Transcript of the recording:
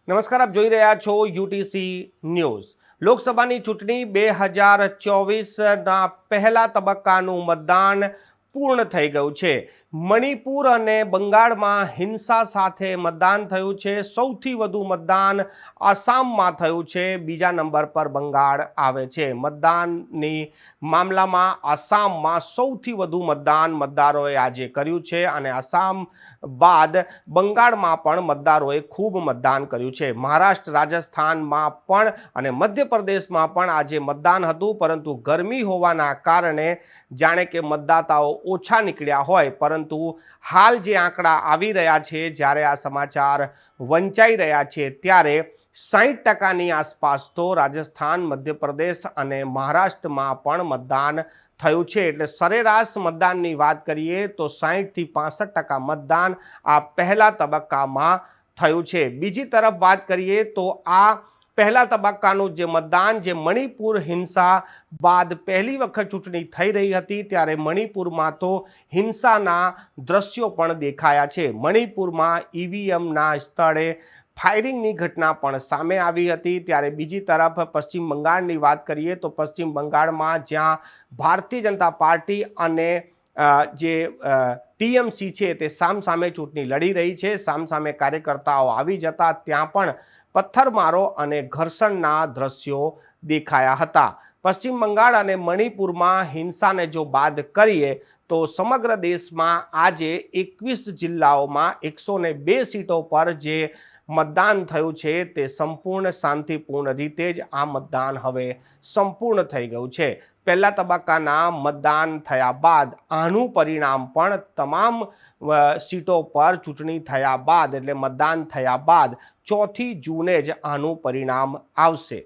નમસ્કાર, આપ જોઈ રહ્યા છો યુટીસી ન્યૂઝ। લોકસભાની ચૂંટણી 2024ના પહેલા તબક્કાનું મતદાન પૂર્ણ થઈ ગયું છે। મણિપુર અને બંગાળમાં હિંસા સાથે મતદાન થયું છે। સૌથી વધુ મતદાન આસામમાં થયું છે, બીજા નંબર પર બંગાળ આવે છે। મતદાનની મામલામાં આસામમાં સૌથી વધુ મતદાન મતદારોએ આજે કર્યું છે અને આસામ બાદ બંગાળમાં પણ મતદારોએ ખૂબ મતદાન કર્યું છે। મહારાષ્ટ્ર, રાજસ્થાનમાં પણ અને મધ્યપ્રદેશમાં પણ આજે મતદાન હતું, પરંતુ ગરમી હોવાના કારણે જાણે કે મતદાતાઓ ઓછા નીકળ્યા હોય। પરંતુ હાલ જે આંકડા આવી રહ્યા છે, જ્યારે આ સમાચાર વંચાઈ રહ્યા છે, ત્યારે 60%ની આસપાસ તો રાજસ્થાન, મધ્યપ્રદેશ અને મહારાષ્ટ્રમાં પણ મતદાન થયું છે। એટલે સરેરાશ મતદાનની વાત કરીએ તો 60થી 65% મતદાન આ પહેલા તબક્કામાં થયું છે। બીજી તરફ વાત કરીએ તો આ પહેલા તબક્કાનું જે મતદાન, જે મણિપુર હિંસા બાદ પહેલી વખત ચૂંટણી થઈ રહી હતી, ત્યારે મણિપુરમાં તો હિંસાના દ્રશ્યો પણ દેખાયા છે। મણિપુરમાં ઈવીએમના સ્થળે ફાયરિંગની ઘટના પણ સામે આવી હતી। ત્યારે બીજી તરફ પશ્ચિમ બંગાળની વાત કરીએ તો પશ્ચિમ બંગાળમાં જ્યાં ભારતીય જનતા પાર્ટી અને જે ટીએમસી છે તે સામસામે ચૂંટણી લડી રહી છે, સામસામે કાર્યકર્તાઓ આવી જતા ત્યાં પણ પથ્થરમારો અને ઘર્ષણના દ્રશ્યો દેખાયા હતા। પશ્ચિમ બંગાળ અને મણિપુરમાં હિંસાને જો બાદ કરીએ તો સમગ્ર દેશમાં આજે 21 જિલ્લાઓમાં 102 સીટો પર જે મતદાન થયું છે તે સંપૂર્ણ શાંતિપૂર્ણ રીતે જ આ મતદાન હવે સંપૂર્ણ થઈ ગયું છે। પહેલા તબક્કાના મતદાન થયા બાદ આનું પરિણામ પણ તમામ સીટો પર ચૂંટણી થયા બાદ, એટલે મતદાન થયા બાદ 4 જૂને જ આનું પરિણામ આવશે।